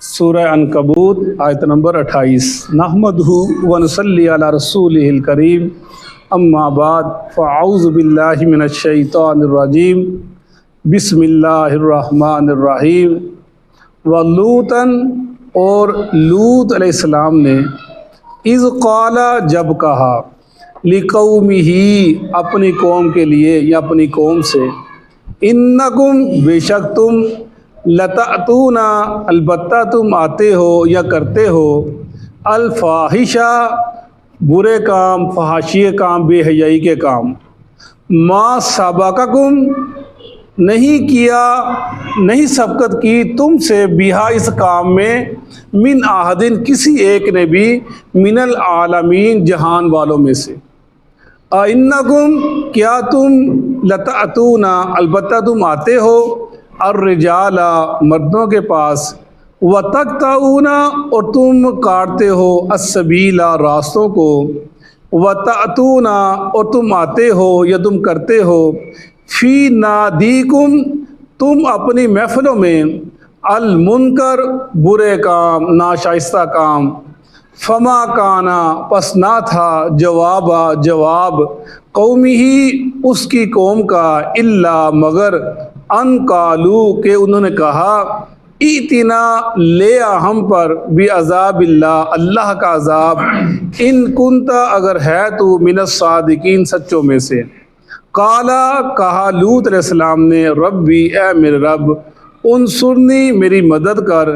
सूरह अनकबूत आयत नंबर 28। नहमदहु व नसल्ली अला रसूलिहिल करीम अम्मा बाद फ़अऊज़ु बिल्लाहि मिनश शैतानिर रजीम बिस्मिल्लाहिर रहमानिर रहीम। व लूतन, और लूत अलैहिस्सलाम ने इज़ क़ाला, जब कहा, लिक़ौमिही, अपनी कौम के लिए या अपनी कौम से, इन्नकुम, बेशक तुम, लतअतूना, अलबत्ता तुम आते हो या करते हो, अल्फ़ाहिशा, बुरे काम, फहाशी काम, बेहयाई के काम, मा सबक़कुम, नहीं किया, नहीं सबकत की तुमसे, बिहा, इस काम में, मिन आहदिन, किसी एक ने भी, मिनल आलमीन, जहान वालों में से। इन्नकुम, क्या तुम, लतअतूना, अलबत्ता तुम आते हो, अर्रिजाला, मर्दों के पास, व तक़तऊना, और तुम काटते हो, अस्सबीला, रास्तों को, व तअतूना, और तुम आते हो या तुम करते हो, फ़ी नादीकुम, तुम अपनी महफ़िलों में, अल मुनकर, बुरे काम, नाशाइस्ता काम, फमा काना, पस ना था, जवाब कौमी ही, उसकी कौम का, इल्ला, मगर, अन कालू, के उन्होंने कहा, इतना, ले आ हम पर, भी अज़ाबिल्ला, अल्लाह का अज़ाब, इन कुंता, अगर है तू, मिनस सादिकीन, सच्चों में से। काला, कहा लूत अलैहिस्सलाम ने, रब्बी, ए मेरे रब, उनसुरनी, मेरी मदद कर,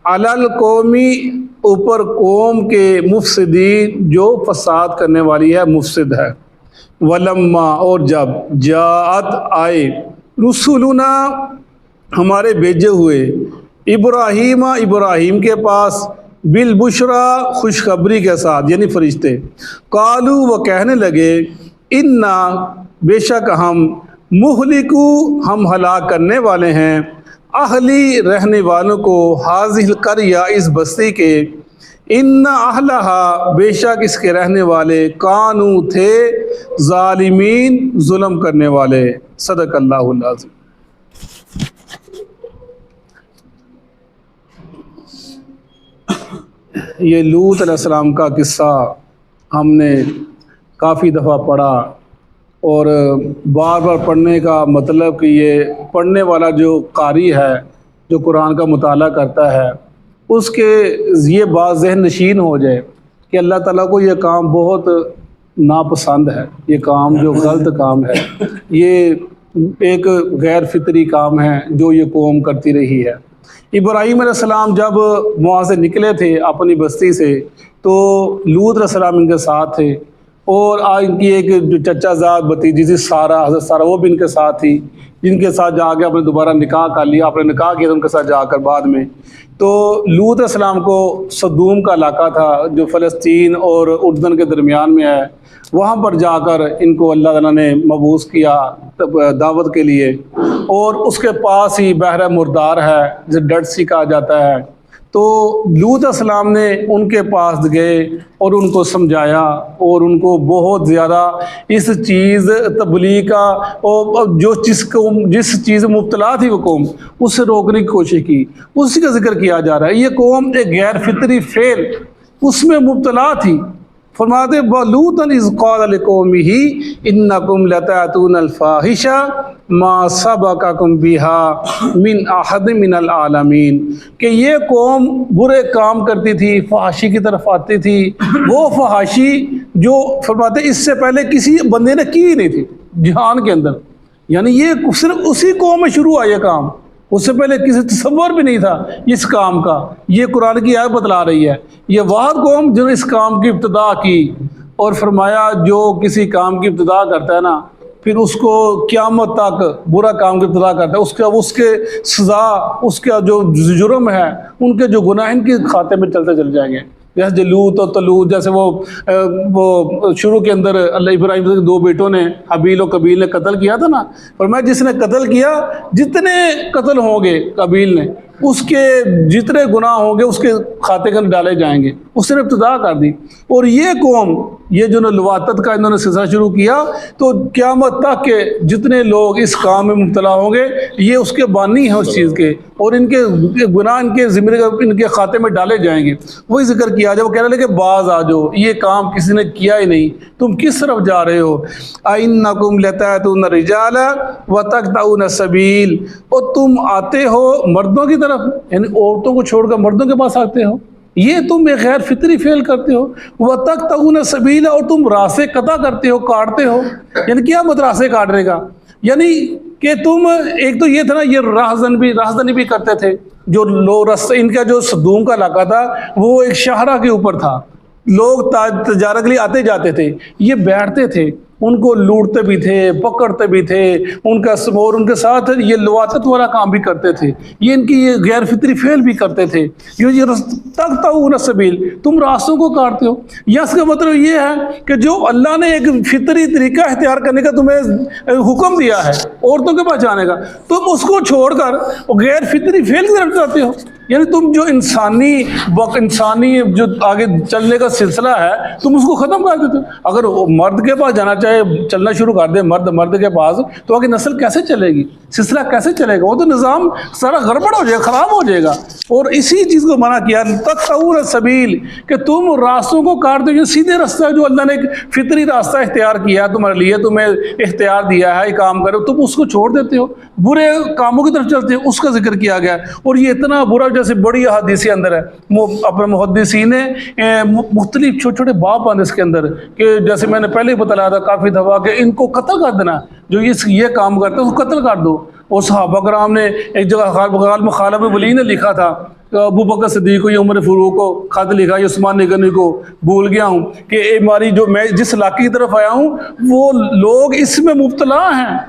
अलल कौमी, ऊपर कौम के, मुफसिदीन, जो फसाद करने वाली है, मुफसिद है। वलम्मा, और जब, जाअत, आए, रुसुलुना, हमारे भेजे हुए, इब्राहीमा, इब्राहीम के पास, बिल बुशरा, खुशखबरी के साथ, यानी फरिश्ते, कालू, वह कहने लगे, इन्ना, बेशक हम, मुहलिकू, हम हलाक करने वाले हैं, अहली, रहने वालों को, हाजिल करया, इस बस्ती के, इन्ना अहलहा, बेशक इसके रहने वाले, कानू, थे, जालिमीन, जुल्म करने वाले। सदक़ल्लाहुल अज़ीम। ये लूत अलैहिस्सलाम का किस्सा हमने काफ़ी दफ़ा पढ़ा, और बार बार पढ़ने का मतलब कि ये पढ़ने वाला जो कारी है, जो कुरान का मुताला करता है, उसके ये बात ज़हन नशीन हो जाए कि अल्लाह ताला को ये काम बहुत नापसंद है, ये काम जो गलत काम है, ये एक गैर फितरी काम है जो ये कौम करती रही है। इब्राहीम अलैहिस्सलाम जब वहाँ से निकले थे अपनी बस्ती से, तो लूत अलैहिस्सलाम इनके साथ थे, और इनकी एक जो चचाजाद भतीजी थी सारा, हज़रत सारा, वो भी इनके साथ थी, जिनके साथ जाके आपने दोबारा निकाह कर लिया, आपने निकाह किया उनके साथ जाकर बाद में। तो लूत अलैहिस्सलाम को सदूम का इलाका था जो फ़लस्तीन और उर्दन के दरमियान में है, वहाँ पर जाकर इनको अल्लाह ताला ने मबूस किया दावत के लिए, और उसके पास ही बहर मुर्दार है, जिसे डेड सी कहा जाता है। तो लूत अलैहिस्सलाम ने उनके पास गए और उनको समझाया, और उनको बहुत ज़्यादा इस चीज़ तबलीग का, और जिस चीज़ में मुब्तला थी वो कौम, उससे रोकने की कोशिश की। उसी का जिक्र किया जा रहा है। ये कौम एक गैर फितरी फेल उसमें मुब्तला थी। फरमाते बलूतन इज़ क़ाला लिक़ौमिही इन्नकुम लतअतूनल फ़ाहिशा मा सबक़कुम बिहा मिन अहद मिनल आलमीन, कि ये कौम बुरे काम करती थी, फहाशी की तरफ आती थी, वो फहाशी जो फरमाते इससे पहले किसी बंदे ने की ही नहीं थी जहान के अंदर। यानी ये सिर्फ उसी कौम में शुरू हुआ ये काम, उससे पहले किसी तसव्वुर भी नहीं था इस काम का। ये कुरान की आयत बतला रही है। ये वाहिद कौम जिन्होंने इस काम की इब्तिदा की, और फरमाया जो किसी काम की इब्तिदा करता है ना, फिर उसको क़यामत तक बुरा काम की इब्तिदा करता है, उसके सज़ा, उसका जो जुर्म है, उनके जो गुनाह इनके खाते में चलते चले जाएंगे। जैसे जलूत और तलूत, जैसे वो शुरू के अंदर अल्लाह इब्राहिम के दो बेटों ने, हबील और कबील ने कत्ल किया था ना, और मैं जिसने कत्ल किया, जितने कत्ल होंगे कबील ने, उसके जितने गुनाह होंगे उसके खाते के अंदर डाले जाएंगे। उसने इब्तिदा कर दी। और ये कौम ये जो लवातत का इन्होंने सिलसिला शुरू किया, तो क़यामत तक के जितने लोग इस काम में मुब्तला होंगे ये उसके बानी हैं उस चीज़ के, और इनके गुनाह इनके ज़िम्मे इनके खाते में डाले जाएंगे। वही जिक्र किया जब कह रहे कि बाज आ जाओ, ये काम किसी ने किया ही नहीं, तुम किस तरफ जा रहे हो। अइन्नकुम लतअतून रिजाल व तक़तऊन सबील, और तुम आते हो मर्दों की तरफ, यानी औरतों को छोड़कर मर्दों के पास आते हो, ये तुम एक गैर फितरी फेल करते हो। वह तक तगुन सबील, और तुम रास्ते कता करते हो, काटते हो। यानी क्या मतलब रास्ते काटने का, यानी कि तुम एक तो ये था ना, ये राहजनी भी करते थे। जो लोग रास्ते, इनका जो सदूम का इलाका था वो एक शाहरा के ऊपर था, लोग तजारत के लिए आते जाते थे, ये बैठते थे, उनको लूटते भी थे, पकड़ते भी थे, उनका और उनके साथ ये लवातत वाला काम भी करते थे, ये इनकी ये गैर फितरी फेल भी करते थे। ये तक़तऊन सबील, तुम रास्तों को काटते हो। या इसका मतलब ये है कि जो अल्लाह ने एक फितरी तरीका इख्तियार करने का तुम्हें हुक्म दिया है औरतों के पास जाने का, तुम उसको छोड़कर गैर फितरी फेल की तरफ जाते हो। यानी तुम जो इंसानी जो आगे चलने का सिलसिला है तुम उसको ख़त्म कर देते हो। अगर वो मर्द के पास जाना चाहे, चलना शुरू कर दे मर्द के पास, तो आगे नस्ल कैसे चलेगी, सिलसिला कैसे चलेगा, वो तो निज़ाम सारा गड़बड़ हो जाएगा, ख़राब हो जाएगा। और इसी चीज़ को मना किया तक़तऊन सबील, कि तुम रास्तों को काट दो। ये सीधे रास्ता जो अल्लाह ने एक फितरी रास्ता इख्तियार किया है तुम्हारे लिए, तुम्हें इख्तियार दिया है, ये काम करो, तुम उसको छोड़ देते हो, बुरे कामों की तरफ चलते हो। उसका जिक्र किया गया। और ये इतना बुरा, जैसे बड़ी हदीसें अंदर है, अपने मुहद्दिसीन ने मुख्तलिफ छोटे छोटे बाप आने इसके अंदर, कि जैसे मैंने पहले ही बताया था काफ़ी दफ़ा कि इनको कत्ल कर देना, जो ये काम करते हैं उसको कत्ल कर दो। और सहाबा कराम ने एक जगह खालिब वली ने लिखा था, अबू बकर सिद्दीक़ को, या उमर फ़ारूक को खत लिखा, या उस्मान गनी को, भूल गया हूँ कि हमारी जो मैं जिस इलाके की तरफ आया हूँ वो लोग इसमें मुब्तला हैं,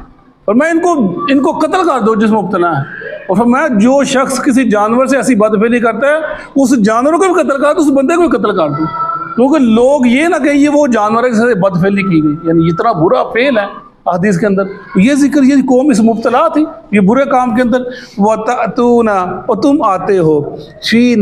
और मैं इनको कत्ल कर दो जिसमें मुब्तला है। और फिर मैं जो शख्स किसी जानवर से ऐसी बदफेली करता है उस जानवर को भी कत्ल कर दो, उस बंदे को भी कत्ल कर दो, क्योंकि लोग ये ना कहें ये वो जानवर से बदफेली की गई। यानी इतना बुरा फेल है हदीस के अंदर। ये जिक्र, ये कौम इस मुब्तला थी ये बुरे काम के अंदर। वतअतूना, और तुम आते हो, फी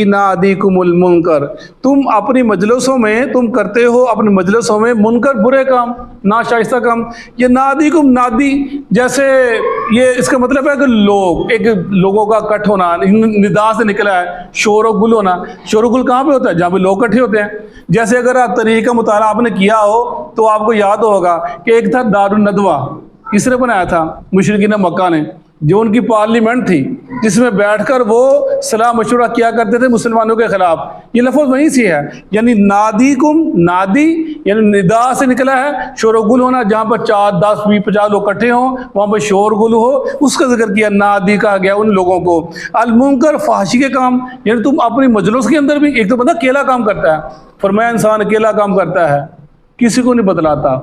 नादीकुमुल मुनकर, तुम अपनी मजलिसों में तुम करते हो, अपनी मजलिसों में मुनकर बुरे काम, नाशाइस्ता काम। ये नादीकुम, नादी जैसे ये इसका मतलब है कि लोग, एक लोगों का इकट्ठ होना, निदा से निकला है शोर व गुल होना। शोर व गुल कहाँ पे होता है? जहाँ पे लोग इकट्ठे होते हैं। जैसे अगर आप तरीक़ा मुताला आपने किया हो तो आपको याद होगा कि एक था दारुन नदवा, किसने बनाया था? मुशरिकीन मक्का ने, जो उनकी पार्लियामेंट थी जिसमें बैठकर वो सलाह मशवरा किया करते थे मुसलमानों के खिलाफ। ये लफ्ज़ वहीं से है, यानी नादीकुम, नादी यानी निदा से निकला है, शोरगुल होना, जहाँ पर 4, 10, 20, 50 लोग इकट्ठे हों वहाँ पर शोरगुल हो, उसका जिक्र किया। नादी कहा गया उन लोगों को। अल-मुनकर, फहशी के काम, यानी तुम अपनी मजलिस के अंदर भी, एक तो बंदा अकेला काम करता है, फरमाया इंसान अकेला काम करता है, किसी को नहीं बतलाता,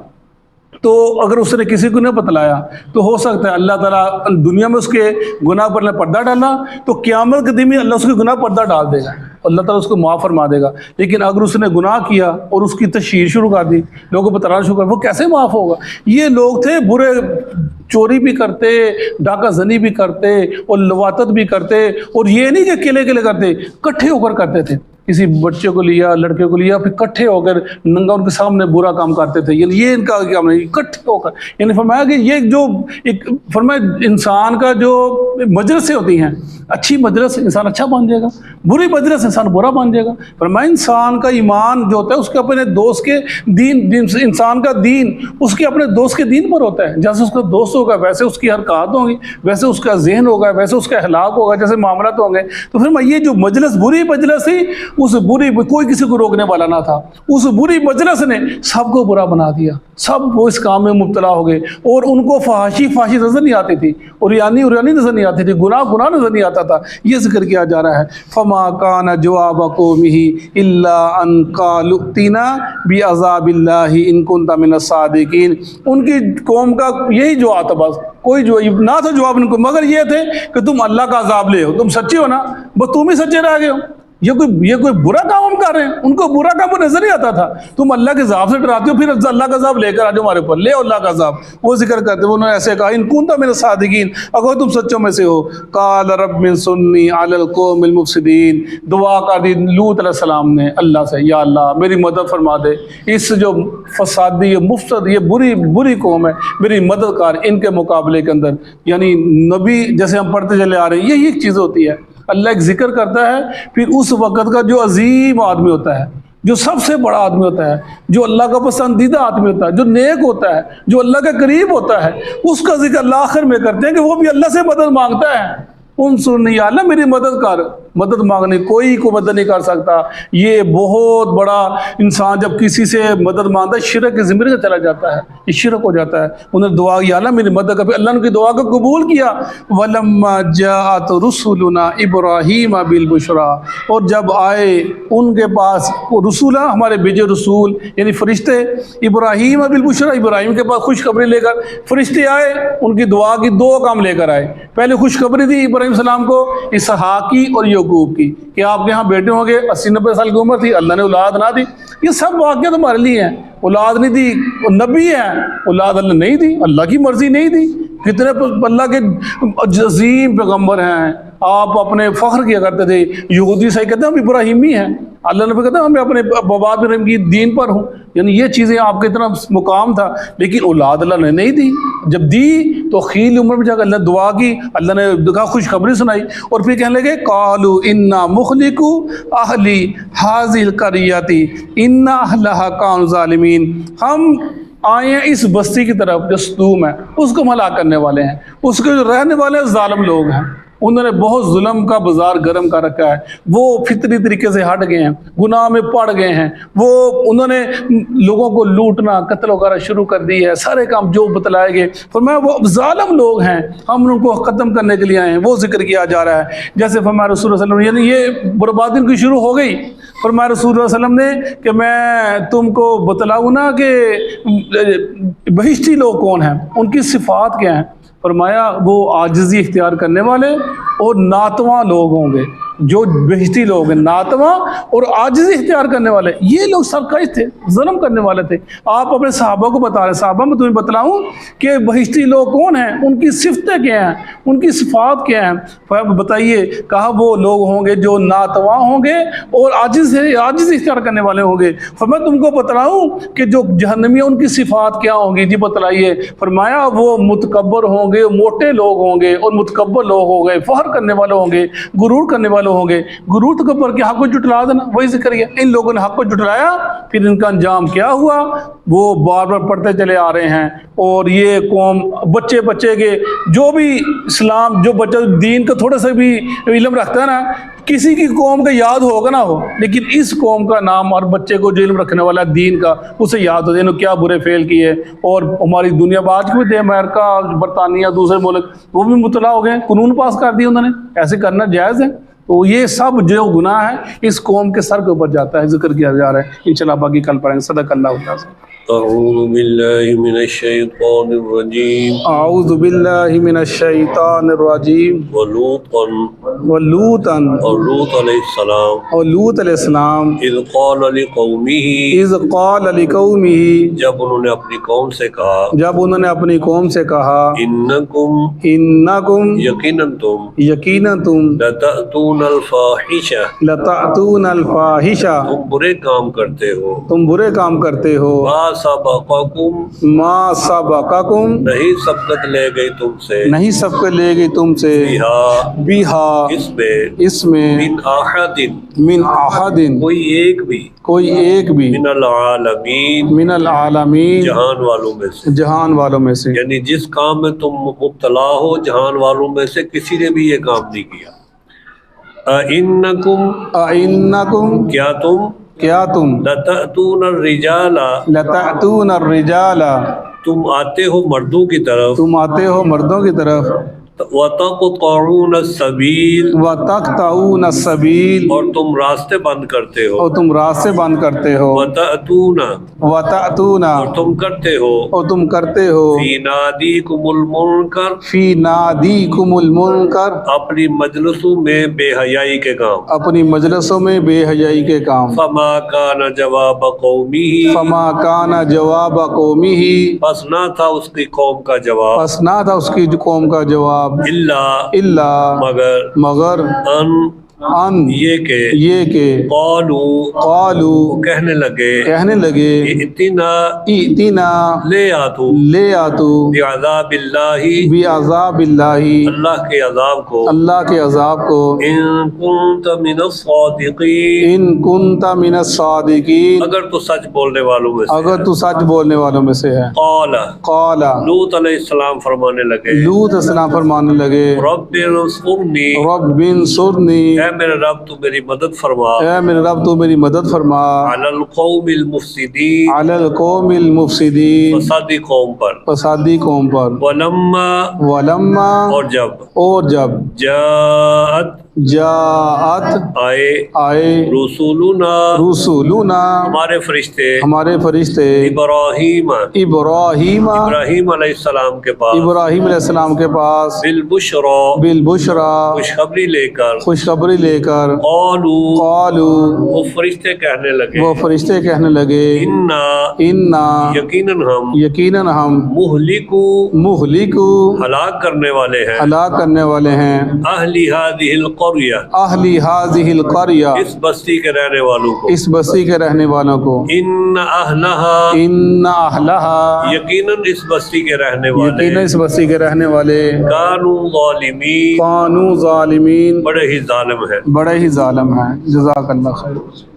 तो अगर उसने किसी को नहीं बतलाया तो हो सकता है अल्लाह ताला दुनिया में उसके गुनाह पर पर्दा डाला, तो क़यामत के दिन में अल्लाह उसके गुनाह पर्दा डाल देगा, अल्लाह ताला उसको माफ़ फरमा देगा। लेकिन अगर उसने गुनाह किया और उसकी तशहीर शुरू कर दी, लोगों को बताना शुरू कर, वो कैसे माफ़ होगा? ये लोग थे बुरे, चोरी भी करते, डाका जनी भी करते और लवातत भी करते, और ये नहीं कि अकेले अकेले करते, इकट्ठे होकर करते थे। किसी बच्चे को लिया, लड़के को लिया, फिर इकट्ठे होकर नंगा उनके सामने बुरा काम करते थे। यानी ये इनका काम नहीं, इकट्ठे होकर। यानी फरमाया कि ये जो एक फरमाया इंसान का जो मजलिसें होती हैं, अच्छी मजलिस इंसान अच्छा बन जाएगा, बुरी मजलिस इंसान बुरा बन जाएगा। फरमाया इंसान का ईमान जो होता है उसके अपने दोस्त के दीन, इंसान का दीन उसके अपने दोस्त के दीन पर होता है। जैसे उसका दोस्त होगा वैसे उसकी हरकत होंगी, वैसे उसका जहन होगा, वैसे उसका अखलाक होगा, जैसे मामलात होंगे। तो फिर ये जो मजलिस बुरी मजलिस थी, उस बुरी, कोई किसी को रोकने वाला ना था, उस बुरी मजलिस ने सबको बुरा बना दिया, सब वो इस काम में मुब्तला हो गए, और उनको फहाशी नजर नहीं आती थी, और यानी नजर नहीं आती थी, गुनाह नजर नहीं आता था। ये जिक्र किया जा रहा है। फमा कान जवाब कौमिही इल्ला अन क़ालू अतिना बिअज़ाबिल्लाहि इन कुन्ता मिनस सादिकीन। उनकी कौम का यही जवाब था, बस कोई जो ना था जवाब इनको, मगर ये थे कि तुम अल्लाह का अजाब ले हो, तुम सच्चे हो ना, बस तुम ही सच्चे रह गए हो। ये कोई बुरा काम हम कर रहे हैं? उनको बुरा काम वो नजर ही आता था। तुम अल्लाह के अज़ाब से डराते हो, फिर अल्लाह का अज़ाब लेकर आ जाओ हमारे ऊपर, ले आओ अल्लाह का अज़ाब। वो जिक्र करते, उन्होंने ऐसे कहा, इन कुंता मिन सादिकीन, अगर तुम सच्चों में से हो। काल रब मिन सुन्नी अलल कौमिल मुफसिदीन, दुआ कर दी लूत अलैहिस्सलाम ने अल्लाह से, या अल्लाह मेरी मदद फरमा दे, इस जो फसादी, ये मुफसद, ये बुरी कौम है, मेरी मदद कर इनके मुकाबले के अंदर। यानी नबी जैसे हम पढ़ते चले आ रहे हैं, यही एक चीज़ होती है। अल्लाह एक जिक्र करता है, फिर उस वक़्त का जो अजीम आदमी होता है, जो सबसे बड़ा आदमी होता है, जो अल्लाह का पसंदीदा आदमी होता है, जो नेक होता है, जो अल्लाह के करीब होता है, उसका जिक्र अल्लाह आखिर में करते हैं कि वो भी अल्लाह से मदद मांगता है। उन सुन या अल्लाह मेरी मदद कर, मदद मांगने कोई को मदद नहीं कर सकता। ये बहुत बड़ा इंसान जब किसी से मदद मांगता है, शिरक की ज़िम्मेदारी से चला जाता है, ये शिरक हो जाता है। उन्होंने दुआ की, अल्लाह मेरी मदद कर, अल्लाह ने उनकी दुआ को कबूल किया। वलम्मा जाअत रुसुलुना इब्राहीम बिल बुशरा, और जब आए उनके पास वो रसूल, हमारे भेजे रसूल यानी फरिश्ते, इब्राहीम बिल बुशरा, इब्राहीम के पास खुशखबरी लेकर फरिश्ते आए, उनकी दुआ की दो काम लेकर आए। पहले खुशखबरी दी इब्राहीम सलाम को इसहाक की और याकूब की कि आपके यहाँ बेटे होंगे, 80-90 साल की उम्र थी, अल्लाह ने औलाद ना दी। ये सब वाक़या तुम्हारे लिए हैं। औलाद नहीं दी, वो नबी है, औलाद अल्लाह नहीं दी, अल्लाह की मर्जी नहीं दी। कितने अल्लाह के अजीम पैगम्बर हैं, आप अपने फ़ख्र किया करते थे। यहूदी सही कहते हैं हम इब्राहिमी हैं, अल्लाह नबी कहते हैं मैं अपने बाबा इब्राहिम की दीन पर हूँ। यानी ये चीज़ें आपके इतना मुकाम था, लेकिन औलाद अल्लाह ने नहीं दी। जब दी तो खील उम्र में जाकर अल्लाह दुआ की, अल्लाह ने कहा खुशखबरी सुनाई, और फिर कहने लगे कालू इन्ना मुखलिकू अहली हाजिल करियती इन्ना अहलहा कान ज़ालिमीन, हम आए हैं इस बस्ती की तरफ जो सदूम है, उसको हम हलाक करने वाले हैं, उसके जो रहने वाले जालिम लोग हैं, उन्होंने बहुत जुल्म का बाजार गर्म कर रखा है, वो फितरी तरीके से हट गए हैं, गुनाह में पड़ गए हैं, वो उन्होंने लोगों को लूटना कत्ल वगैरह शुरू कर दी है, सारे काम जो बतलाए गए। फरमाया वो जालिम लोग हैं, हम उनको ख़त्म करने के लिए आए हैं, वो जिक्र किया जा रहा है। जैसे फरमाया रसूल सल्लल्लाहु अलैहि वसल्लम, यानी ये बर्बादी उनकी शुरू हो गई। फरमाया रसूल सल्लल्लाहु अलैहि वसल्लम ने कि मैं तुमको बतलाऊँ ना कि बहिश्ती लोग कौन हैं, उनकी सिफ़ात क्या हैं। फरमाया वो आजिज़ी इख्तियार करने वाले और नातवा लोग होंगे। जो बेहिश्ती लोग हैं, नातवा और आजिज़ी इख्तियार करने वाले, ये लोग सरकश थे, जुल्म करने वाले थे। आप अपने सहाबा को बता रहे, सहाबा मैं तुम्हें बतलाऊँ कि बहिश्ती लोग कौन हैं, उनकी सिफ़तें क्या हैं, उनकी सिफ़ात क्या हैं। बताइए, कहा वो लोग होंगे जो नातवा होंगे और आजिज़ इख्तियार करने वाले होंगे। फरमाया तुमको बतलाऊँ कि जो जहन्नमी उनकी सिफ़ात क्या होंगी, जी बतलाइए। फरमाया वो मुतकब्बर होंगे, मोटे लोग होंगे और मुतकब्बर लोग होंगे, फ़ख्र करने वाले होंगे, गुरूर करने वाले होंगे। गुरूर तकब्बर के हक को जुटला देना, वही जिक्र किया। इन लोगों ने हक को जुटलाया, फिर इनका अंजाम क्या हुआ वो बार बार पढ़ते चले आ रहे हैं। और ये कौम बच्चे के जो भी इस्लाम, जो बच्चा दीन का थोड़ा सा भी इल्म रखता है ना, किसी की कौम का याद होगा ना हो, लेकिन इस कौम का नाम और बच्चे को जो इल्म रखने वाला दीन का, उसे याद होता है क्या बुरे फेल किए। और हमारी दुनिया में आज भी थे, अमेरिका, बरतानिया, दूसरे मुल्क, वो भी मुतला हो गए, कानून पास कर दिए उन्होंने, ऐसे करना जायज़ है। तो ये सब जो गुनाह है इस कौम के सर के ऊपर जाता है, जिक्र किया जा रहा है। इंशाल्लाह बाकी कल पढ़ेंगे। सदक़ल्लाहु अऊज़ु बिल्लाहि मिनश शैतानिर रजीम। आऊज़ु बिल्लाहि मिनश शैतानिर रजीम। वलूतन और लूत अलैहिस्सलाम इज़ क़ाल लिक़ौमिही, जब उन्होंने अपनी कौम से कहा, इन्नकुम यकीनन तुम लतअतूनल फ़ाहिशा तुम बुरे काम करते हो मा सबक़कुम नहीं सबकत ले गई तुमसे बिहा इसमें मिन अहदिन कोई एक भी मिनल आलमीन जहान वालों में से। यानी जिस काम में तुम मुब्तला हो जहान वालों में से किसी ने भी ये काम नहीं किया। इन्नकुम क्या तुम लतअतून रिजाला तुम आते हो मर्दों की तरफ वतक़तऊन सबील, व तक़तऊन सबील, और तुम रास्ते बंद करते हो, और तुम रास्ते बंद करते हो, वतअतूना, व तअतूना, और तुम करते हो, और तुम करते हो, फी नादीकुमुल मुनकर, फी नादीकुमुल मुनकर, अपनी मजलिसों में बेहयाई के काम, अपनी मजलिसों में बेहयाई के काम। फमा कान जवाब कौमिही, फमा काना जवाब कौमिही, बस ना था उसकी कौम का जवाब, बस ना था उसकी कौम का जवाब, इल्ला मगर मगर अन ये के कौलू कालू कहने कहने लगे, इतना इतना ले आतू ले आतू बिअज़ाबिल्लाही, भी अज़ाबिल्लाही, अल्लाह के अजाब को, अल्लाह के अजाब को, इन कुंत मिनस सादिकीन, इन कुंता मिनस सादिकीन, अगर तो सच बोलने वालों में से, अगर तू सच बोलने वालों में से है। कौला, काला लूत अलैहिस्सलाम फरमाने लगे, लूत अलैहिस्सलाम फरमाने लगे, रब्बिरसुरनी, रब्बिन सुरनी, ऐ मेरे रब तू मेरी मदद फरमा, ऐ मेरे रब तू मेरी मदद फरमा, अलल कौमिल मुफसिदीन, अलल कौमिल मुफसिदीन, फसादी कौम पर, फसादी कौम पर, वलम्मा, वलम्मा, और जब, और जब, जाअत, जाअत, आए, आए, रसूलुना, रुसुलुना, हमारे फरिश्ते, हमारे फरिश्ते, इब्राहीम, इब्राहीम, इब्राहीम अलैहिस्सलाम के पास, इब्राहीम अलैहिस्सलाम के पास, बिल बुशरा, बिल बुशरा, खुशखबरी लेकर, खुशखबरी लेकर, कौलू, कालू, वो फरिश्ते कहने लगे, वो फरिश्ते कहने लगे, इन्ना, इन्ना, यकीनन हम, यकीनन हम, मुहलिकू, मुहलिकू, हलाक करने वाले हैं, हलाक करने वाले हैं, अहली हादिहिल क़रया, अहली हाज़िहिल क़रया, इस बस्ती के रहने वालों को, इस बस्ती के रहने वालों को, इन अहलहा, इन्ना अहलहा, यकीनन इस बस्ती के रहने वाले, यकीनन इस बस्ती के रहने वाले, कानू ज़ालिमीन, कानू ज़ालिमीन, बड़े ही जालिम हैं। बड़े ही जालिम हैं। जज़ाकल्लाह खैर।